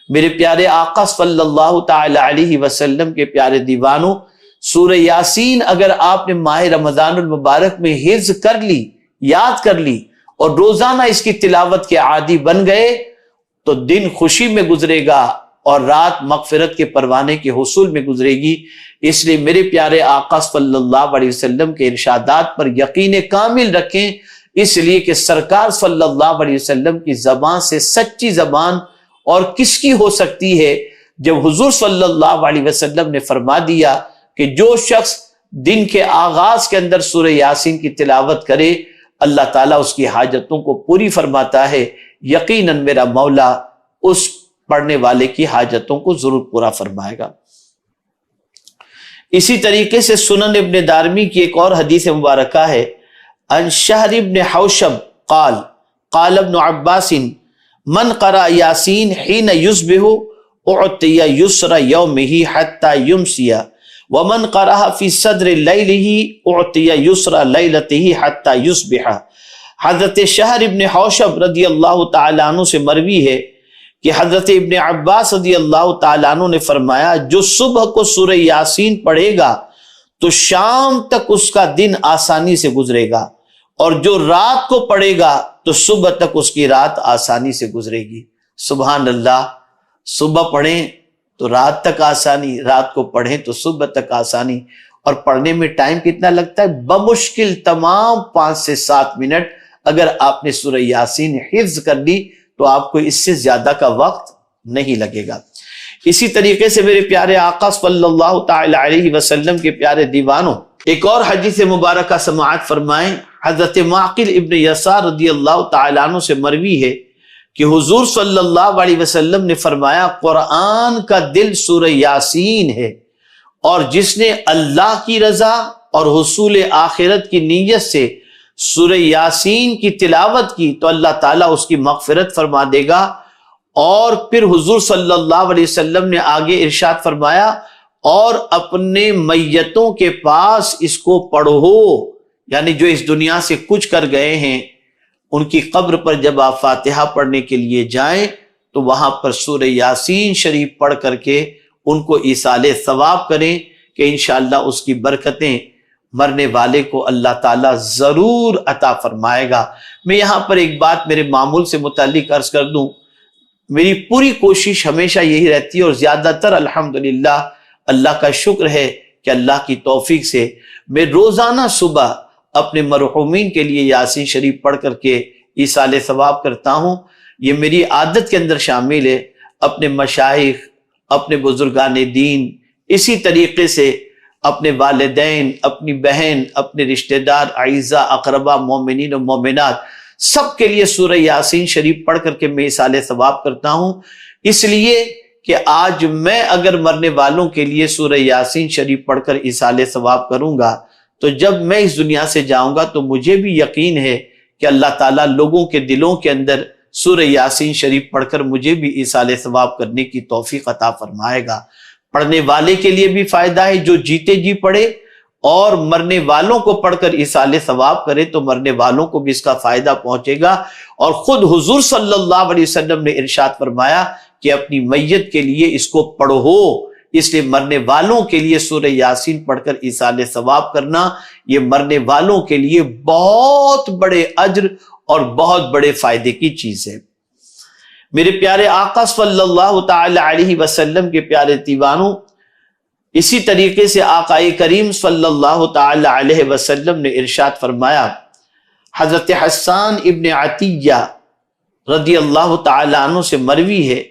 میرے پیارے آقا صلی اللہ تعالی علیہ وسلم کے پیارے دیوانوں، سورہ یاسین اگر آپ نے ماہ رمضان المبارک میں حفظ کر لی، یاد کر لی اور روزانہ اس کی تلاوت کے عادی بن گئے تو دن خوشی میں گزرے گا اور رات مغفرت کے پروانے کے حصول میں گزرے گی۔ اس لیے میرے پیارے آقا صلی اللہ علیہ وسلم کے ارشادات پر یقین کامل رکھیں، اس لیے کہ سرکار صلی اللہ علیہ وسلم کی زبان سے سچی زبان اور کس کی ہو سکتی ہے جب حضور صلی اللہ علیہ وسلم نے فرما دیا کہ جو شخص دن کے آغاز کے اندر سورہ یاسین کی تلاوت کرے اللہ تعالیٰ اس کی حاجتوں کو پوری فرماتا ہے، یقیناً میرا مولا اس پڑھنے والے کی حاجتوں کو ضرور پورا فرمائے گا۔ اسی طریقے سے سنن ابن دارمی کی ایک اور حدیث مبارکہ ہے، ان شہر ابن حوشب قال قال ابن عباس من قرأ یاسین حین یصبح اعطی یسر یومہ حتی یمسی ومن قرأ فی صدر لیلہ اعطی یسر لیلتہ حتی یصبح۔ حضرت شہر ابن حوشب رضی اللہ تعالیٰ عنہ سے مروی ہے کہ حضرت ابن عباس رضی اللہ تعالیٰ عنہ نے فرمایا جو صبح کو سورہ یاسین پڑھے گا تو شام تک اس کا دن آسانی سے گزرے گا، اور جو رات کو پڑھے گا تو صبح تک اس کی رات آسانی سے گزرے گی۔ سبحان اللہ، صبح پڑھیں تو رات تک آسانی، رات کو پڑھیں تو صبح تک آسانی۔ اور پڑھنے میں ٹائم کتنا لگتا ہے؟ بمشکل تمام 5 سے 7 منٹ۔ اگر آپ نے سورہ یاسین حفظ کر لی تو آپ کو اس سے زیادہ کا وقت نہیں لگے گا۔ اسی طریقے سے میرے پیارے آقا صلی اللہ تعالی علیہ وسلم کے پیارے دیوانوں، ایک اور حدیث مبارکہ سماعت فرمائیں۔ حضرت معقل ابن یسار رضی اللہ تعالیٰ عنہ سے مروی ہے کہ حضور صلی اللہ علیہ وسلم نے فرمایا قرآن کا دل سورہ یاسین ہے، اور جس نے اللہ کی رضا اور حصول آخرت کی نیت سے سورہ یاسین کی تلاوت کی تو اللہ تعالیٰ اس کی مغفرت فرما دے گا۔ اور پھر حضور صلی اللہ علیہ وسلم نے آگے ارشاد فرمایا اور اپنے میتوں کے پاس اس کو پڑھو، یعنی جو اس دنیا سے کچھ کر گئے ہیں ان کی قبر پر جب آپ فاتحہ پڑھنے کے لیے جائیں تو وہاں پر سورہ یاسین شریف پڑھ کر کے ان کو ایصال ثواب کریں کہ انشاءاللہ اس کی برکتیں مرنے والے کو اللہ تعالیٰ ضرور عطا فرمائے گا۔ میں یہاں پر ایک بات میرے معمول سے متعلق عرض کر دوں، میری پوری کوشش ہمیشہ یہی رہتی ہے اور زیادہ تر الحمدللہ اللہ کا شکر ہے کہ اللہ کی توفیق سے میں روزانہ صبح اپنے مرحومین کے لیے یاسین شریف پڑھ کر کے ایصال ثواب کرتا ہوں۔ یہ میری عادت کے اندر شامل ہے۔ اپنے مشائخ، اپنے بزرگان دین، اسی طریقے سے اپنے والدین، اپنی بہن، اپنے رشتہ دار، اعزاء، اقربا، مومنین و مومنات سب کے لیے سورہ یاسین شریف پڑھ کر کے میں ایصال ثواب کرتا ہوں، اس لیے کہ آج میں اگر مرنے والوں کے لیے سورہ یاسین شریف پڑھ کر ایصال ثواب کروں گا تو جب میں اس دنیا سے جاؤں گا تو مجھے بھی یقین ہے کہ اللہ تعالیٰ لوگوں کے دلوں کے اندر سورہ یاسین شریف پڑھ کر مجھے بھی ایصال ثواب کرنے کی توفیق عطا فرمائے گا۔ پڑھنے والے کے لیے بھی فائدہ ہے جو جیتے جی پڑھے، اور مرنے والوں کو پڑھ کر ایصال ثواب کرے تو مرنے والوں کو بھی اس کا فائدہ پہنچے گا۔ اور خود حضور صلی اللہ علیہ وسلم نے ارشاد فرمایا کہ اپنی میت کے لیے اس کو پڑھو، اس لیے مرنے والوں کے لیے سورہ یاسین پڑھ کر ایصال ثواب کرنا یہ مرنے والوں کے لیے بہت بڑے اجر اور بہت بڑے فائدے کی چیز ہے۔ میرے پیارے آقا صلی اللہ تعالی علیہ وسلم کے پیارے دیوانوں، اسی طریقے سے آقا کریم صلی اللہ تعالی علیہ وسلم نے ارشاد فرمایا، حضرت حسان ابن عطیہ رضی اللہ تعالی عنہ سے مروی ہے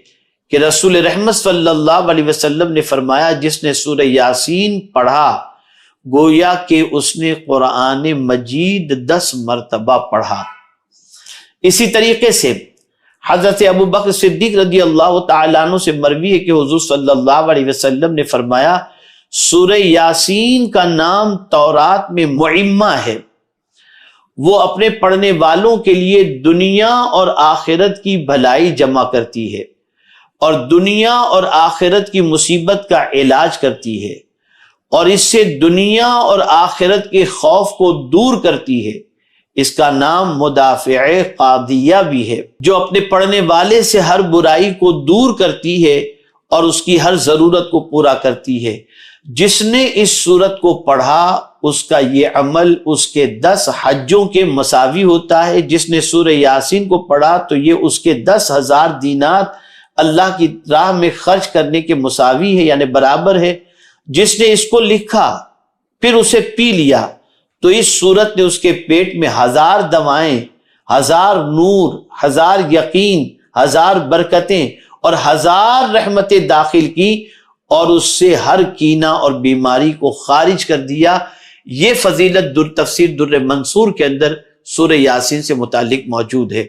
کہ رسول رحمت صلی اللہ علیہ وسلم نے فرمایا جس نے سورہ یاسین پڑھا گویا کہ اس نے قرآن مجید 10 مرتبہ پڑھا۔ اسی طریقے سے حضرت ابو بکر صدیق رضی اللہ تعالیٰ عنہ سے مروی ہے کہ حضور صلی اللہ علیہ وسلم نے فرمایا سورہ یاسین کا نام تورات میں معمہ ہے، وہ اپنے پڑھنے والوں کے لیے دنیا اور آخرت کی بھلائی جمع کرتی ہے اور دنیا اور آخرت کی مصیبت کا علاج کرتی ہے، اور اس سے دنیا اور آخرت کے خوف کو دور کرتی ہے۔ اس کا نام مدافع قاضیہ بھی ہے، جو اپنے پڑھنے والے سے ہر برائی کو دور کرتی ہے اور اس کی ہر ضرورت کو پورا کرتی ہے۔ جس نے اس سورت کو پڑھا اس کا یہ عمل اس کے 10 حجوں کے مساوی ہوتا ہے۔ جس نے سورہ یاسین کو پڑھا تو یہ اس کے 10,000 دینار اللہ کی راہ میں خرچ کرنے کے مساوی ہے، یعنی برابر ہے۔ جس نے اس کو لکھا پھر اسے پی لیا تو اس سورت نے اس کے پیٹ میں 1000 دوائیں، 1000 نور، 1000 یقین، 1000 برکتیں اور 1000 رحمتیں داخل کی اور اس سے ہر کینہ اور بیماری کو خارج کر دیا۔ یہ فضیلت تفسیر در منصور کے اندر سورہ یاسین سے متعلق موجود ہے۔